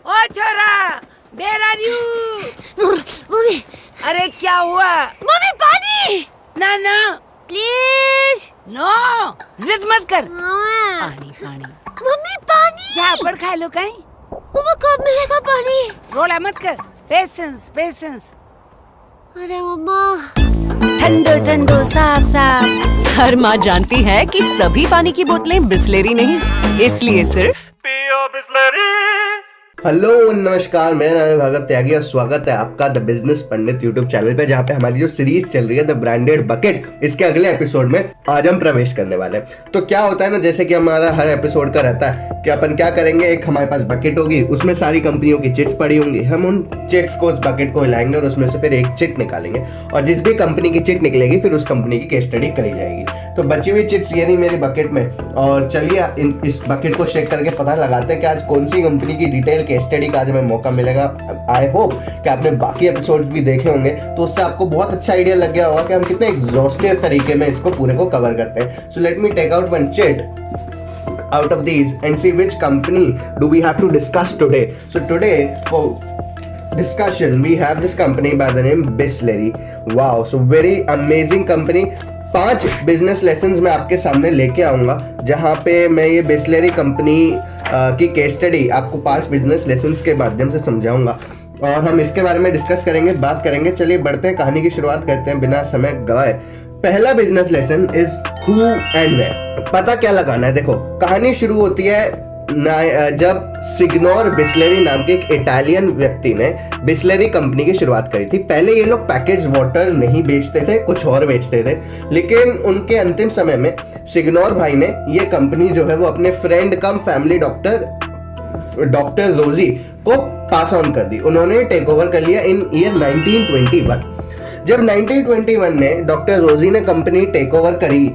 ओ छोरा, where are you? Mummy, अरे क्या हुआ? मम्मी पानी ना ना, प्लीज। नो, जिद मत कर। मम्मी पानी पानी, पानी। झापड़ खा लो कहीं। मम्मा कब मिलेगा पानी? रोला मत कर, पेशेंस पेशेंस। अरे मम्मा, ठंडो ठंडो साफ साफ। हर माँ जानती है कि सभी पानी की बोतलें बिस्लेरी नहीं, इसलिए सिर्फ पियो बिस्लेरी। हेलो नमस्कार, मेरा नाम है भगत त्यागी और स्वागत है आपका the business Pandit YouTube channel पे, जहाँ पे हमारी जो सीरीज चल रही है द ब्रांडेड बकेट, इसके अगले एपिसोड में आज हम प्रवेश करने वाले हैं। तो क्या होता है ना, जैसे कि हमारा हर एपिसोड का रहता है कि अपन क्या करेंगे, एक हमारे पास बकेट होगी, उसमें सारी कंपनियों की चिट्स पड़ी होंगी, हम उन चिट्स को उस बकेट को हिलाएंगे और उसमें से फिर एक चिट निकालेंगे और जिस भी कंपनी की चिट निकलेगी फिर उस कंपनी की केस स्टडी करी जाएगी। तो बची हुई चिट्स ये नहीं मेरी बकेट में, और चलिए इस बकेट को चेक करके पता लगाते हैं कि आज कौन सी कंपनी की डिटेल केस स्टडी का आज हमें मौका मिलेगा। आई होप कि आपने बाकी एपिसोड्स भी देखे होंगे, तो उससे आपको बहुत अच्छा आइडिया लग गया होगा कि हम कितने एग्जॉस्टिव तरीके में इसको पूरे को कवर करते हैं। So let me take out one chit out of these and see which company do we have to discuss today. So today for discussion we have this company by the name Bisleri. Wow, so very amazing company. 5 business lessons मैं आपके सामने लेके आऊँगा, जहाँ पे मैं ये Bisleri company की केस स्टडी आपको 5 बिजनेस लेसन्स के माध्यम से समझाऊंगा और हम इसके बारे में डिस्कस करेंगे, बात करेंगे। चलिए बढ़ते हैं, कहानी की शुरुआत करते हैं बिना समय गवाए। पहला business lesson is who and where. पता क्या लगाना है, देखो कहानी शुरू होती है जब सिग्नोर बिस्लेरी नाम के एक इटालियन व्यक्ति ने बिस्लेरी कंपनी की शुरुआत करी थी। पहले ये लोग पैकेज वाटर नहीं बेचते थे, कुछ और बेचते थे, लेकिन उनके अंतिम समय में सिग्नोर भाई ने ये कंपनी जो है वो अपने फ्रेंड कम फैमिली डॉक्टर रोजी को पास ऑन कर दी। उन्होंने टेक ओवर कर लिया इन ईयर 1921। जब 1921 ने डॉक्टर रोजी ने कंपनी टेक ओवर करी,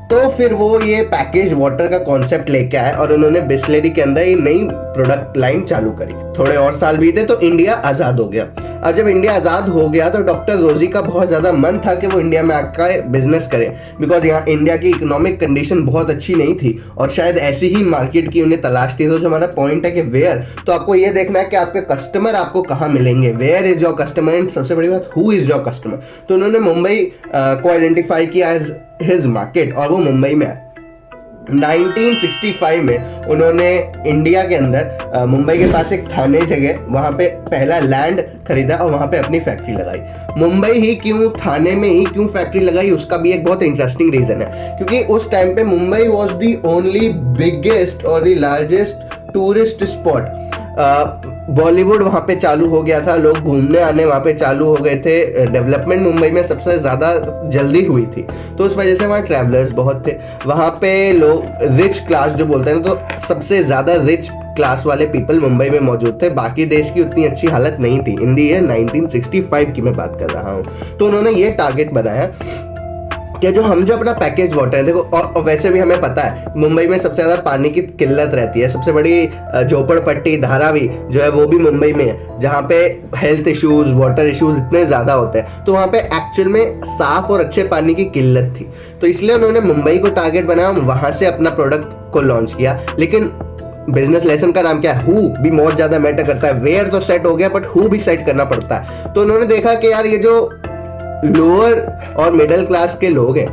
तो फिर वो ये पैकेज वाटर का कॉन्सेप्ट लेके आए और उन्होंने बिस्लेरी के अंदर ये नई प्रोडक्ट लाइन चालू करी। थोड़े और साल बीते तो इंडिया आजाद हो गया। अब जब इंडिया आजाद हो गया तो डॉक्टर रोजी का बहुत ज्यादा मन था कि वो इंडिया में आकर बिजनेस करें, बिकॉज यहाँ इंडिया की इकोनॉमिक कंडीशन बहुत अच्छी नहीं थी और शायद ऐसी ही मार्केट की उन्हें तलाश थी। तो जो हमारा पॉइंट है कि वेयर, तो आपको ये देखना है कि आपके कस्टमर आपको कहाँ मिलेंगे, where is your customer, and सबसे बड़ी बात हु इज योर कस्टमर। तो उन्होंने मुंबई को आइडेंटिफाई किया एज हिज मार्केट और वो मुंबई में है। 1965 में उन्होंने इंडिया के अंदर मुंबई के पास एक थाने जगह, वहां पे पहला लैंड खरीदा और वहां पे अपनी फैक्ट्री लगाई। मुंबई ही क्यों, थाने में ही क्यों फैक्ट्री लगाई, उसका भी एक बहुत इंटरेस्टिंग रीजन है, क्योंकि उस टाइम पे Mumbai was the only biggest और the largest tourist spot. Bollywood वहाँ पे चालू हो गया था, लोग घूमने आने वहाँ पे चालू हो गए थे, डेवलपमेंट मुंबई में सबसे ज़्यादा जल्दी हुई थी, तो उस वजह से वहाँ ट्रैवलर्स बहुत थे। वहाँ पे लोग रिच क्लास जो बोलते हैं, तो सबसे ज़्यादा रिच क्लास वाले पीपल मुंबई में मौजूद थे। बाकी देश की उतनी अच्छी हालत नहीं थी। इन दी ईयर 1965 की मैं बात कर रहा हूँ। तो उन्होंने ये टारगेट बनाया कि जो अपना पैकेज वाटर है, देखो और वैसे भी हमें पता है मुंबई में सबसे ज्यादा पानी की किल्लत रहती है। सबसे बड़ी झोपड़पट्टी धारावी जो है वो भी मुंबई में है, जहाँ पे हेल्थ इश्यूज, वाटर इश्यूज इतने ज्यादा होते हैं। तो वहाँ पे एक्चुअल में साफ और अच्छे पानी की किल्लत थी, तो इसलिए उन्होंने मुंबई को टारगेट बनाया, वहां से अपना प्रोडक्ट को लॉन्च किया। लेकिन बिजनेस लेसन का नाम क्या है, हु भी बहुत ज्यादा मैटर करता है। वेयर तो सेट हो गया, बट हु भी सेट करना पड़ता है। तो उन्होंने देखा कि यार ये जो लोअर और मिडिल क्लास के लोग हैं,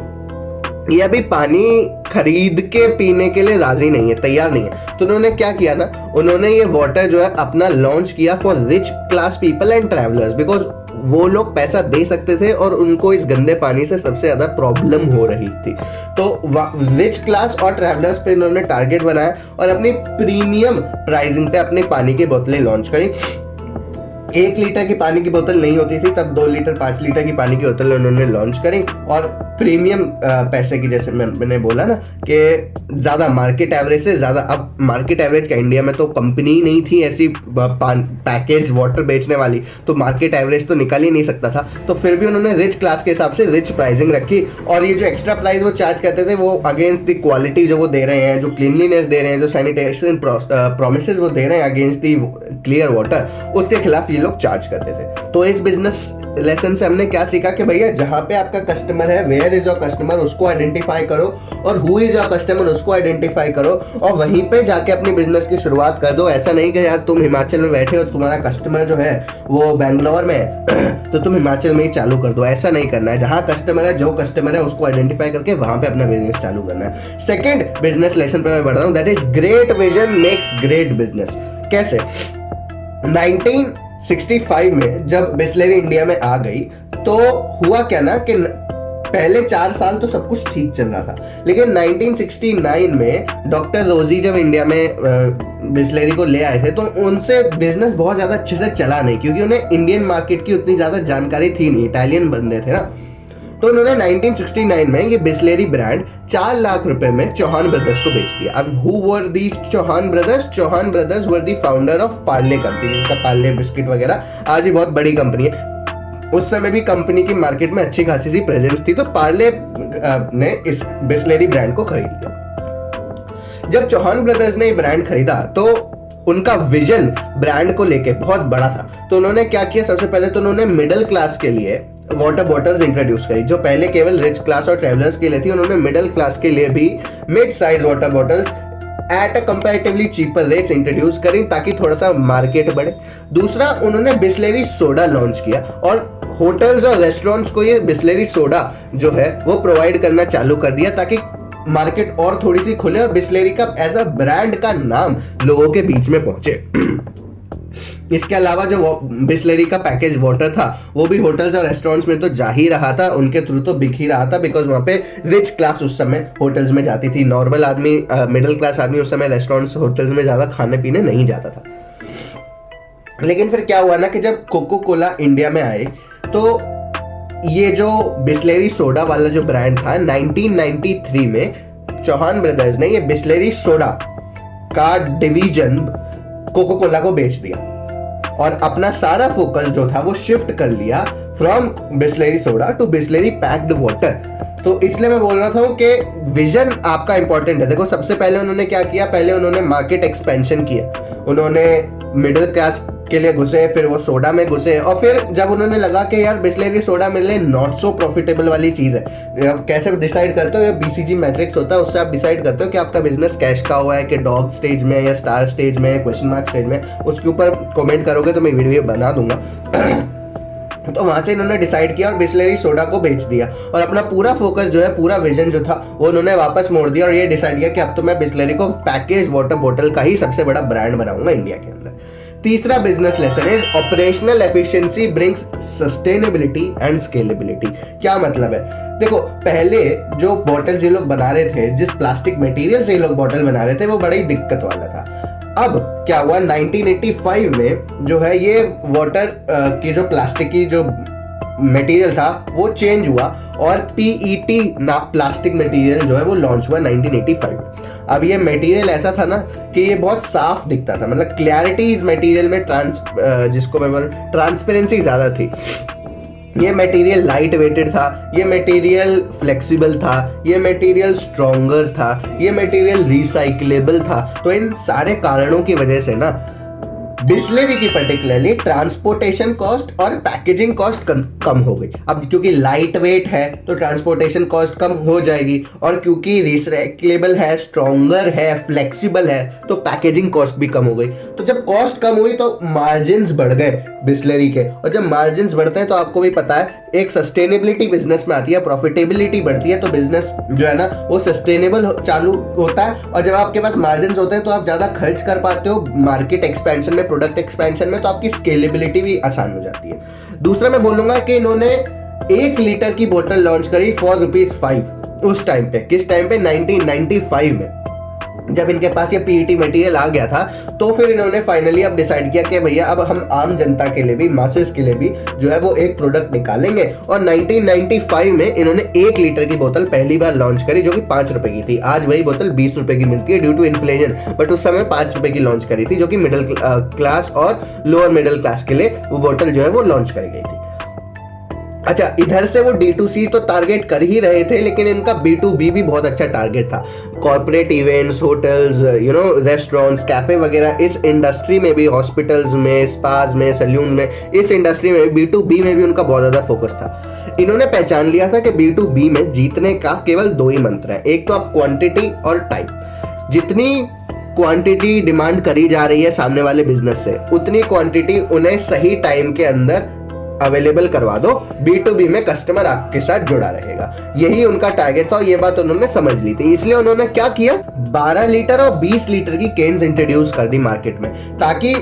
ये अभी पानी खरीद के पीने के लिए राजी नहीं है, तैयार नहीं है। तो उन्होंने क्या किया ना, उन्होंने ये वाटर जो है अपना लॉन्च किया for rich class people and travellers, because वो लोग पैसा दे सकते थे और उनको इस गंदे पानी से सबसे ज्यादा प्रॉब्लम हो रही थी। तो रिच क्लास और ट्रैवलर्स पे इन्होंने टारगेट बनाया और अपनी प्रीमियम प्राइसिंग पे अपनी पानी की बोतलें लॉन्च करी। 1 लीटर की पानी की बोतल नहीं होती थी तब, 2 लीटर 5 लीटर की पानी की बोतल उन्होंने लॉन्च करी और प्रीमियम पैसे की, जैसे मैंने बोला ना कि ज़्यादा मार्केट एवरेज से ज़्यादा। अब मार्केट एवरेज का इंडिया में तो कंपनी नहीं थी ऐसी पैकेज वाटर बेचने वाली, तो मार्केट एवरेज तो निकल ही नहीं सकता था। तो फिर भी उन्होंने रिच क्लास के हिसाब से रिच प्राइसिंग रखी और ये जो एक्स्ट्रा प्राइस वो चार्ज करते थे वो अगेंस्ट द क्वालिटी जो वो दे रहे हैं, जो क्लीनलीनेस दे रहे हैं, जो सैनिटेशन प्रोमिसेस वो दे रहे हैं अगेंस्ट द क्लियर वाटर, उसके खिलाफ ये लोग चार्ज करते थे। तो इस बिजनेस लेसन से हमने क्या सीखा कि भैया जहाँ पे आपका कस्टमर है, where where is your customer उसको आइडेंटिफाई करो, और हु इज योर कस्टमर उसको आइडेंटिफाई करो, और वहीं पे जाके अपनी बिजनेस की शुरुआत कर दो। ऐसा नहीं कि यार तुम हिमाचल में बैठे हो, तुम्हारा कस्टमर जो है वो बैंगलोर में है तो तुम हिमाचल में ही चालू कर दो। ऐसा नहीं करना है। जहाँ कस्टमर है, जो कस्टमर है उसको आइडेंटिफाई करके वहां पे अपना बिजनेस चालू करना है। सेकंड बिजनेस लेसन पे मैं बढ़ रहा हूँ, that is great vision makes great business. कैसे? 1965 में जब बिस्लेरी इंडिया में आ गई तो हुआ क्या ना कि पहले 4 साल तो सब कुछ ठीक चल रहा था, लेकिन 1969 में डॉक्टर रोजी जब इंडिया में बिस्लेरी को ले आए थे तो उनसे बिजनेस बहुत ज़्यादा अच्छे से चला नहीं, क्योंकि उन्हें इंडियन मार्केट की उतनी ज़्यादा जानकारी थी नहीं, इटालियन बंदे थे ना। तो उन्होंने 1969 में ये बिस्लेरी ब्रांड 4 लाख रुपए में चौहान ब्रदर्स को बेच दिया। अब who were the Chauhan brothers? Chauhan brothers were the founder of Parle company, जिसका पार्ले बिस्किट वगैरह आज भी बहुत बड़ी कंपनी है। उस समय भी कंपनी की मार्केट में अच्छी खासी सी प्रेजेंस थी, तो पार्ले ने इस बिस्लेरी ब्रांड को खरीद लिया। जब चौहान ब्रदर्स ने ये ब्रांड खरीदा तो उनका विजन ब्रांड को लेके बहुत बड़ा था। तो उन्होंने क्या किया? सबसे पहले तो उन्होंने मिडिल क्लास के लिए वाटर बॉटल्स इंट्रोड्यूस करी, जो पहले केवल रिच क्लास और ट्रेवलर्स के लिए थी। उन्होंने मिडिल क्लास के लिए भी mid size water bottles at a comparatively cheaper rates introduce करी, ताकि थोड़ा सा मार्केट बढ़े। दूसरा, उन्होंने बिस्लेरी सोडा लॉन्च किया और होटल्स और रेस्टोरेंट्स को ये बिस्लेरी सोडा जो है वो प्रोवाइड करना चालू कर दिया, ताकि मार्केट और थोड़ी सी खुले और बिस्लेरी का एज अ ब्रांड का नाम लोगों के बीच में पहुंचे। इसके अलावा जो बिस्लेरी का पैकेज वाटर था वो भी होटल्स और रेस्टोरेंट्स में तो जा ही रहा था, उनके थ्रू तो बिक ही रहा था, बिकॉज वहाँ पे रिच क्लास उस समय होटल्स में जाती थी। नॉर्मल आदमी, मिडिल क्लास आदमी उस समय रेस्टोरेंट्स होटल्स में ज़्यादा खाने पीने नहीं जाता था। लेकिन फिर क्या हुआ ना कि जब कोको कोला इंडिया में आए तो ये जो बिस्लेरी सोडा वाला जो ब्रांड था, 1993 में चौहान ब्रदर्स ने ये बिस्लेरी सोडा का डिवीजन कोको कोला को बेच दिया और अपना सारा फोकस जो था वो शिफ्ट कर लिया from Bisleri soda to Bisleri packed water. तो इसलिए मैं बोल रहा था कि विजन आपका इंपॉर्टेंट है। देखो, सबसे पहले उन्होंने क्या किया? पहले उन्होंने मार्केट एक्सपेंशन किया, उन्होंने मिडिल क्लास के लिए घुसे, फिर वो सोडा में घुसे, और फिर जब उन्होंने लगा कि यार बिस्लेरी सोडा मेरे लिए नॉट सो प्रॉफिटेबल वाली चीज़ है, कैसे डिसाइड करते हो? BCG मैट्रिक्स होता है, उससे आप डिसाइड करते हो कि आपका बिजनेस कैश का हुआ है कि डॉग स्टेज में या स्टार स्टेज में, क्वेश्चन मार्क स्टेज में। उसके ऊपर कमेंट करोगे तो मैं वीडियो बना दूंगा। तो वहां से इन्होंने डिसाइड किया और बिस्लेरी सोडा को बेच दिया और अपना पूरा फोकस जो है, पूरा विजन जो था वो उन्होंने वापस मोड़ दिया और ये डिसाइड किया कि अब तो मैं बिस्लेरी को पैकेज वाटर बॉटल का ही सबसे बड़ा ब्रांड बनाऊंगा इंडिया के अंदर। तीसरा business lesson is operational efficiency brings sustainability and scalability. क्या मतलब है? देखो, पहले जो बॉटल्स ये लोग बना रहे थे, जिस प्लास्टिक मटेरियल से ये लोग बॉटल बना रहे थे, वो बड़ी दिक्कत वाला था। अब क्या हुआ? 1985 में जो है ये वाटर की जो प्लास्टिक की जो मटेरियल था वो चेंज हुआ और PET ना प्लास्टिक मटेरियल जो है वो लॉन्च हुआ 1985 में। अब ये मटेरियल ऐसा था ना कि ये बहुत साफ दिखता था, मतलब क्लैरिटी इस मटेरियल में जिसको मैं बोल ट्रांसपेरेंसी ज़्यादा थी। ये मटेरियल लाइट वेटेड था, ये मटेरियल फ्लेक्सिबल था, ये मटेरियल स्ट्रॉन्गर था, ये मटेरियल रिसाइक्लेबल था। तो इन सारे कारणों की वजह से ना बिस्लेरी की पर्टिकुलरली ट्रांसपोर्टेशन कॉस्ट और पैकेजिंग कॉस्ट कम हो गई। अब क्योंकि लाइट वेट है तो ट्रांसपोर्टेशन कॉस्ट कम हो जाएगी, और क्योंकि रिसाइक्लेबल है, स्ट्रॉन्गर है, फ्लेक्सिबल है, तो पैकेजिंग कॉस्ट भी कम हो गई। तो जब कॉस्ट कम हुई तो मार्जिन्स बढ़ गए बिस्लेरी के, और जब मार्जिन्स बढ़ते हैं तो आपको भी पता है एक सस्टेनेबिलिटी बिजनेस में आती है, प्रॉफिटेबिलिटी बढ़ती है, तो बिजनेस जो है ना वो सस्टेनेबल चालू होता है। और जब आपके पास मार्जिन्स होते हैं तो आप ज़्यादा खर्च कर पाते हो मार्केट एक्सपेंशन में, प्रोडक्ट एक्सपेंशन में, तो आपकी स्केलेबिलिटी भी आसान हो जाती है। दूसरा मैं बोलूंगा कि इन्होंने 1 लीटर की बोतल लॉन्च करी for ₹5 उस टाइम पे। किस टाइम पे? 1995 में, जब इनके पास ये PET मटेरियल आ गया था। तो फिर इन्होंने फाइनली अब डिसाइड किया कि भैया अब हम आम जनता के लिए भी, मासेस के लिए भी जो है वो एक प्रोडक्ट निकालेंगे, और 1995 में इन्होंने 1 लीटर की बोतल पहली बार लॉन्च करी, जो कि ₹5 की थी। आज वही बोतल ₹20 की मिलती है ड्यू टू इन्फ्लेशन, बट उस समय ₹5 की लॉन्च करी थी, जो कि मिडिल क्लास और लोअर मिडिल क्लास के लिए वो बोतल जो है वो लॉन्च करी गई थी। अच्छा, इधर से वो D2C तो टारगेट कर ही रहे थे, लेकिन इनका B2B भी बहुत अच्छा टारगेट था। Corporate events, hotels, restaurants, cafe वगैरह, इस इंडस्ट्री में भी, हॉस्पिटल्स में, स्पाज में, सैलून में, इस इंडस्ट्री में B2B में भी उनका बहुत ज़्यादा फोकस था। इन्होंने पहचान लिया था कि B2B में जीतने का केवल 2 ही मंत्र है, एक तो आप क्वांटिटी और टाइम। जितनी क्वांटिटी डिमांड करी जा रही है सामने वाले बिजनेस से, उतनी क्वांटिटी उन्हें सही टाइम के अंदर अवेलेबल करवा दो। B2B में कस्टमर आपके साथ जुड़ा रहेगा, यही उनका टारगेट था और ये बात उन्होंने समझ ली थी। इसलिए उन्होंने क्या किया, 12 लीटर और 20 लीटर की केन्स इंट्रोड्यूस कर दी मार्केट में, ताकि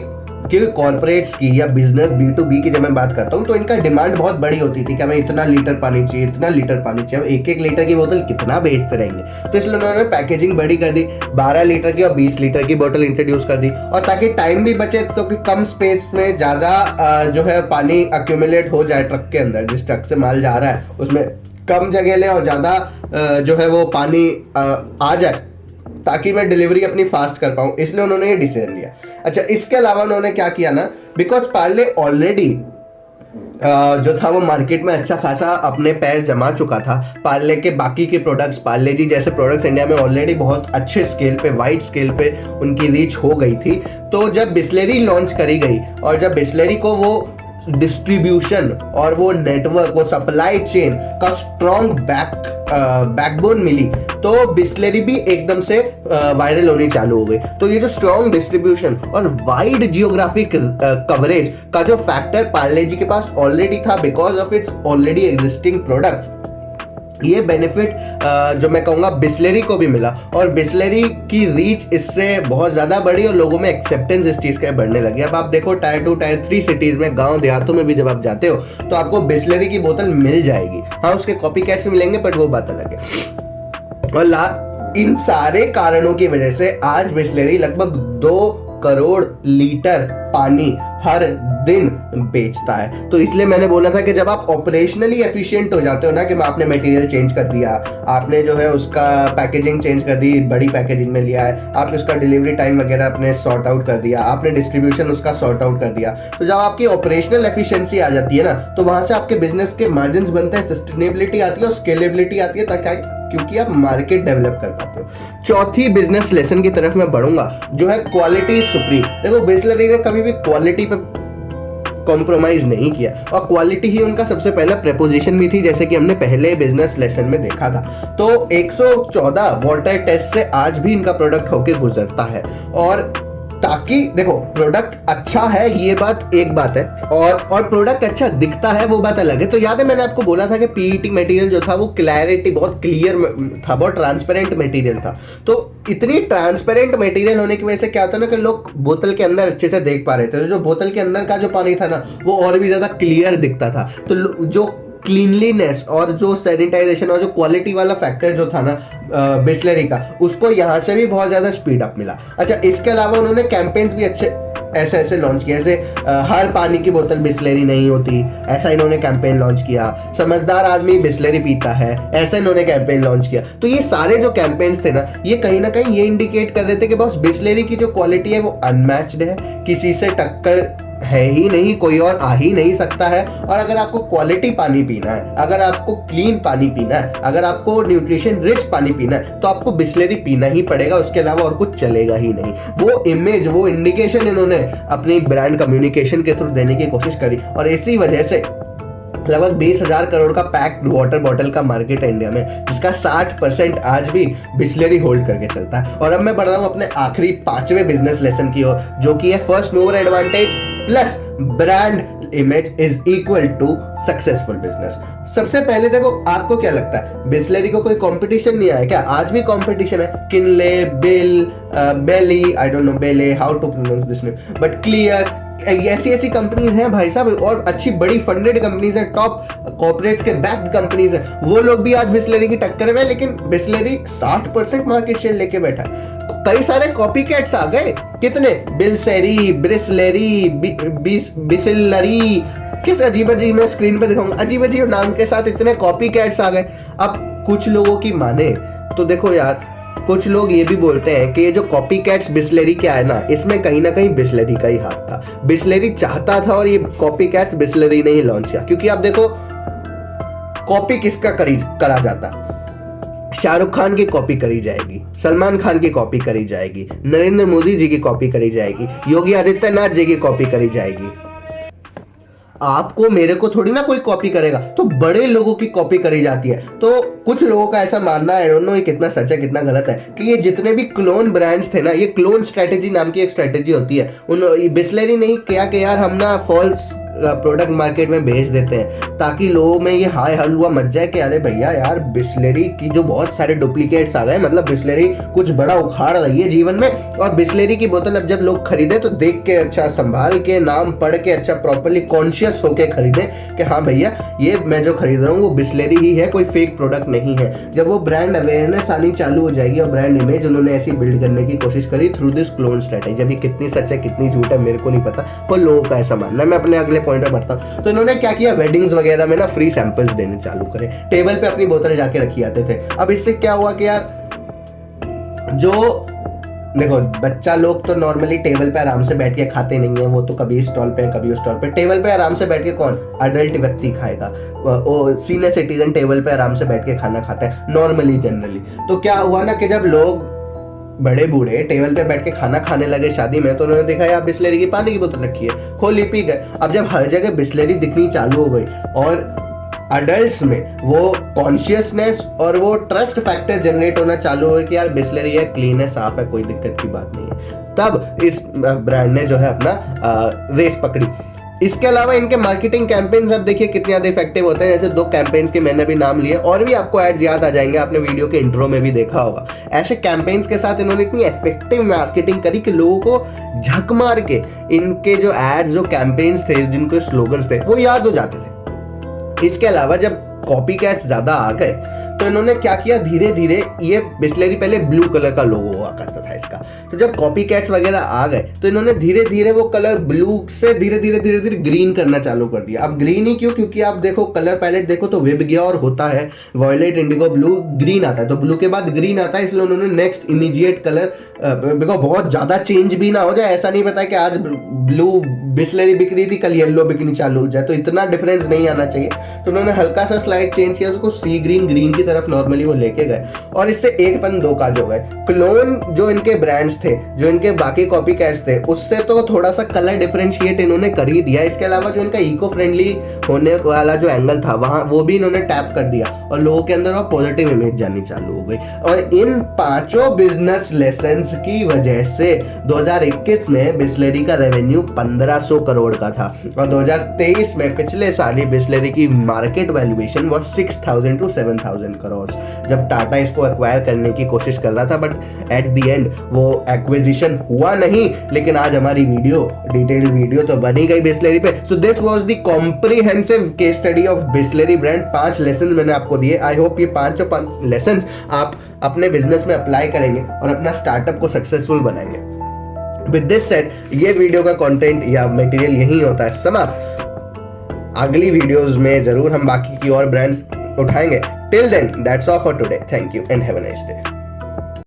क्योंकि कॉर्पोरेट्स की या बिजनेस B2B की जब मैं बात करता हूँ तो इनका डिमांड बहुत बड़ी होती थी कि हमें इतना लीटर पानी चाहिए, इतना लीटर पानी चाहिए। अब 1-1 लीटर की बोतल कितना बेचते रहेंगे, तो इसलिए उन्होंने पैकेजिंग बड़ी कर दी, 12 लीटर की और 20 लीटर की बोतल इंट्रोड्यूस कर दी। और ताकि टाइम भी बचे, तो कि कम स्पेस में ज़्यादा जो है पानी अक्यूमुलेट हो जाए ट्रक के अंदर, जिस ट्रक से माल जा रहा है उसमें कम जगह ले और ज़्यादा जो है वो पानी आ जाए, ताकि मैं डिलीवरी अपनी फास्ट कर पाऊँ, इसलिए उन्होंने ये डिसीजन लिया। अच्छा, इसके अलावा उन्होंने क्या किया ना, बिकॉज पार्ले ऑलरेडी जो था वो मार्केट में अच्छा खासा अपने पैर जमा चुका था। पार्ले के बाकी के प्रोडक्ट्स, पार्ले जी जैसे प्रोडक्ट्स इंडिया में ऑलरेडी बहुत अच्छे स्केल पे, वाइड स्केल पे उनकी रीच हो गई थी। तो जब बिस्लेरी लॉन्च करी गई और जब बिस्लेरी को वो डिस्ट्रीब्यूशन और वो नेटवर्क, वो सप्लाई चेन का स्ट्रॉन्ग बैकबोन मिली, तो बिस्लेरी भी एकदम से वायरल होनी चालू हो गई। तो ये जो स्ट्रॉन्ग डिस्ट्रीब्यूशन और वाइड जियोग्राफिक कवरेज का जो फैक्टर पार्ले जी के पास ऑलरेडी था, because of its already existing products, ये बेनिफिट जो मैं कहूँगा बिस्लेरी को भी मिला और बिस्लेरी की रीच इससे बहुत ज़्यादा बढ़ी और लोगों में एक्सेप्टेंस इस चीज़ का बढ़ने लगी। अब आप देखो टायर 2, टायर 3 सिटीज़ में, गांव देहातों में भी जब आप जाते हो तो आपको बिस्लेरी की बोतल मिल जाएगी। हाँ, उसके कॉपी कैट्स मिलेंगे, बट वो बात अलग है। और इन सारे कारणों की वजह से आज बिस्लेरी लगभग 2 करोड़ लीटर पानी हर दिन बेचता है। तो इसलिए मैंने बोला था कि जब आप ऑपरेशनली एफिशिएंट हो जाते हो ना, कि आपने मटेरियल चेंज कर दिया, आपने जो है उसका पैकेजिंग चेंज कर दी, बड़ी पैकेजिंग में लिया है, आपने उसका डिलीवरी टाइम वगैरह अपने सॉर्ट आउट कर दिया, आपने डिस्ट्रीब्यूशन उसका सॉर्ट आउट कर दिया, तो जब आपकी ऑपरेशनल एफिशिएंसी आ जाती है ना, तो वहां से आपके बिजनेस के मार्जिन बनते हैं, सस्टेनेबिलिटी आती है और स्केलेबिलिटी आती है, ताकि क्योंकि आप मार्केट डेवलप कर पाते हो। चौथी बिजनेस लेसन की तरफ मैं बढ़ूंगा, जो है क्वालिटी सुप्रीम। देखो, बिस्लेरी ने कभी भी क्वालिटी पे कॉम्प्रोमाइज नहीं किया और क्वालिटी ही उनका सबसे पहला प्रपोजिशन भी थी, जैसे कि हमने पहले बिजनेस लेसन में देखा था। तो 114 वाटर टेस्ट से आज भी इनका प्रोडक्ट होके गुजरता है। और ताकि देखो, प्रोडक्ट अच्छा है ये बात एक बात है, और प्रोडक्ट अच्छा दिखता है वो बात अलग है। तो याद है मैंने आपको बोला था कि पीईटी मटेरियल जो था वो क्लैरिटी बहुत क्लियर था, बहुत ट्रांसपेरेंट मटेरियल था। तो इतनी ट्रांसपेरेंट मटेरियल होने की वजह से क्या होता है ना, कि लोग बोतल के अंदर अच्छे से देख पा रहे थे। तो जो बोतल के अंदर का जो पानी था ना, वो और भी ज्यादा क्लियर दिखता था। तो जो क्लीनलीनेस और जो सैनिटाइजेशन और जो क्वालिटी वाला फैक्टर जो था ना बिस्लेरी का, उसको यहाँ से भी बहुत ज़्यादा स्पीड अप मिला। अच्छा, इसके अलावा उन्होंने कैंपेन्स भी अच्छे ऐसे लॉन्च किया, जैसे हर पानी की बोतल बिस्लेरी नहीं होती, ऐसा इन्होंने कैंपेन लॉन्च किया। समझदार आदमी बिस्लेरी पीता है, ऐसा इन्होंने कैंपेन लॉन्च किया। तो ये सारे जो कैंपेन्स थे ना, ये कहीं ना कहीं ये इंडिकेट कर देते कि बॉस बिस्लेरी की जो क्वालिटी है वो अनमैच्ड है, किसी से टक्कर है ही नहीं, कोई और आ ही नहीं सकता है। और अगर आपको क्वालिटी पानी पीना है, अगर आपको क्लीन पानी पीना है, अगर आपको न्यूट्रिशन रिच पानी पीना है, तो आपको बिस्लेरी पीना ही पड़ेगा, उसके अलावा और कुछ चलेगा ही नहीं। वो इमेज, वो इंडिकेशन इन्होंने अपनी ब्रांड कम्युनिकेशन के थ्रू देने की कोशिश करी और इसी वजह से लगभग 20,000 करोड़ का पैक्ड वाटर बॉटल का मार्केट है इंडिया में, जिसका 60% आज भी बिस्लेरी होल्ड करके चलता है। और अब मैं बढ़ रहा हूं अपने आखिरी 5वें बिजनेस लेसन की ओर, जो कि है first mover advantage plus brand image is equal to successful business. सबसे पहले देखो, आपको क्या लगता है बिस्लेरी को कोई कंपटीशन नहीं आया क्या? आज भी कंपटीशन है। Kinley, Bailey, I don't know Bailey how to pronounce this name, but clear, ऐसी कंपनीज हैं भाई साहब, और अच्छी बड़ी फंडेड कंपनीज हैं, टॉप कॉर्पोरेट के बैक्ड कंपनीज हैं, वो लोग भी आज बिस्लेरी की टक्कर में। लेकिन बिस्लेरी 60% मार्केट शेयर लेके बैठा है। कई सारे कॉपी कैट्स आ गए, कितने, बिल्सेरी, ब्रिस्लेरी, बिसिलरी, किस अजीब अजीब, मैं स्क्रीन पे दिखाऊंगा, अजीब अजीब नाम के साथ इतने कॉपी कैट्स आ गए। अब कुछ लोगों की माने तो देखो यार, कुछ लोग ये भी बोलते हैं कि ये जो कॉपी कैट्स बिस्लेरी के आए ना, इसमें कहीं ना कहीं बिस्लेरी का ही हाथ था। बिस्लेरी चाहता था और ये कॉपी कैट्स बिस्लेरी ने ही लॉन्च किया। क्योंकि आप देखो, कॉपी किसका करा जाता? शाहरुख खान की कॉपी करी जाएगी, सलमान खान की कॉपी करी जाएगी, नरेंद्र मोदी जी की कॉपी करी जाएगी, योगी आदित्यनाथ जी की कॉपी करी जाएगी। आपको मेरे को थोड़ी ना कोई कॉपी करेगा, तो बड़े लोगों की कॉपी करी जाती है। तो कुछ लोगों का ऐसा मानना है, आई डोंट नो ये कितना सच है कितना गलत है, कि ये जितने भी क्लोन ब्रांड्स थे ना, ये क्लोन स्ट्रेटेजी नाम की एक स्ट्रेटेजी होती है। उन बिस्लेरी नहीं किया कि यार हम ना फॉल्स प्रोडक्ट मार्केट में भेज देते हैं, ताकि लोगों में ये हाय हलवा मच जाए कि अरे भैया यार बिस्लेरी की जो बहुत सारे डुप्लीकेट्स आ गए, मतलब बिस्लेरी कुछ बड़ा उखाड़ रही है जीवन में। और बिस्लेरी की बोतल अब जब लोग खरीदे तो देख के अच्छा, संभाल के, नाम पढ़ के, अच्छा प्रॉपर्ली कॉन्शियस होके खरीदे कि हाँ भैया ये मैं जो खरीद रहा हूँ वो बिस्लेरी ही है, कोई फेक प्रोडक्ट नहीं है। जब वो ब्रांड अवेयरनेस आनी चालू हो जाएगी और ब्रांड इमेज उन्होंने ऐसी बिल्ड करने की कोशिश करी थ्रू दिस क्लोन स्ट्रेटेजी। अभी कितनी सच है कितनी झूठ है मेरे को नहीं पता, पर लोगों का ऐसा मानना है। मैं अपने अगले पॉइंट पर बढ़ता हूं। तो इन्होंने क्या किया, वेडिंग्स वगैरह में ना फ्री सैंपल्स देने चालू करे, टेबल पे अपनी बोतल जाके रखी आते थे। अब इससे क्या हुआ कि यार जो देखो बच्चा लोग तो नॉर्मली टेबल पे आराम से बैठ के खाते नहीं है, वो तो कभी इस स्टॉल पे कभी उस स्टॉल पे। टेबल पे आराम से बैठ के कौन अडल्ट व्यक्ति खाएगा? वो सीनियर सिटीजन टेबल पे आराम से बैठ के खाना खाता है नॉर्मली जनरली। तो क्या हुआ ना कि जब लोग बड़े बूढ़े टेबल पे बैठ के खाना खाने लगे शादी में, तो उन्होंने देखा यार बिस्लेरी की पानी की बोतल रखी है, खोली पी गए। अब जब हर जगह बिस्लेरी दिखनी चालू हो गई और अडल्ट्स में वो कॉन्शियसनेस और वो ट्रस्ट फैक्टर जनरेट होना चालू हो कि यार बिस्लेरी है, क्लीन है, साफ है, कोई दिक्कत की बात नहीं है, तब इस ब्रांड ने जो है अपना रेस पकड़ी। इसके अलावा इनके मार्केटिंग कैंपेन्स अब देखिए कितने ज्यादा इफेक्टिव होते हैं। जैसे 2 कैंपेन्स के मैंने भी नाम लिए, और भी आपको एड्स याद आ जाएंगे, आपने वीडियो के इंट्रो में भी देखा होगा। ऐसे कैंपेन्स के साथ इन्होंने इतनी इफेक्टिव मार्केटिंग करी कि लोगों को झक मार के इनके जो एड्स, जो कैंपेन्स थे, जिनके स्लोगन्स थे, वो याद हो जाते थे। इसके अलावा जब कॉपी कैट्स ज्यादा आ गए तो इन्होंने क्या किया, धीरे धीरे ये बिस्लेरी पहले ब्लू कलर का लोगो हुआ करता था इसका, तो जब कॉपी कैट्स वगैरह आ गए तो इन्होंने धीरे धीरे वो कलर ब्लू से धीरे धीरे ग्रीन करना चालू कर दिया। अब ग्रीन ही क्यों? क्योंकि आप देखो कलर पैलेट देखो तो विब गया और होता है वॉयलेट, इंडिगो, ब्लू, ग्रीन आता है, तो ब्लू के बाद ग्रीन आता है, इसलिए उन्होंने नेक्स्ट इमीडिएट कलर बिकॉज बहुत ज्यादा चेंज भी ना हो जाए, ऐसा नहीं पता कि आज ब्लू बिस्लेरी बिक रही थी कल येलो बिकनी चालू हो जाए, तो इतना डिफरेंस नहीं आना चाहिए। तो उन्होंने हल्का सा स्लाइड चेंज किया, उसको सी ग्रीन की तरफ नॉर्मली वो लेके गए, और इससे एक पन दो काज हो गए। क्लोन जो इनके ब्रांड्स थे, जो इनके बाकी कॉपी कैट्स थे, उससे तो थोड़ा सा कलर डिफरेंशिएट इन्होंने कर ही दिया। इसके अलावा जो इनका इको फ्रेंडली होने वाला जो एंगल था वहां वो भी इन्होंने टैप कर दिया, और लोगों के अंदर वो पॉजिटिव इमेज जानी चालू हो गई। और इन 5 बिजनेस लेसन्स की वजह से 2021 में बिस्लेरी का रेवेन्यू 1500 करोड़ का था, और 2023 में पिछले साल ही बिस्लेरी की मार्केट वैल्यूएशन वो 6000 to 7000 करोड़, जब टाटा इसको एक्वायर करने की कोशिश कर रहा था, बट एट द एंड वो एक्विजिशन हुआ नहीं। लेकिन आज हमारी वीडियो, डिटेल्ड वीडियो तो बनी गई बिस्लेरी पे। So this was the comprehensive case study of Bisleri brand. 5 lesson मैंने आपको दिए। आई होप ये 5 लेसन आप अपने बिजनेस में अप्लाई करेंगे और अपना स्टार्टअप को सक्सेसफुल बनाएंगे। विद दिस सेड, ये वीडियो का कंटेंट या मटेरियल यही होता है समाप्त। अगली वीडियोस में जरूर हम बाकी की और ब्रांड्स उठाएंगे। Till then that's all for today. Thank you and have a nice day.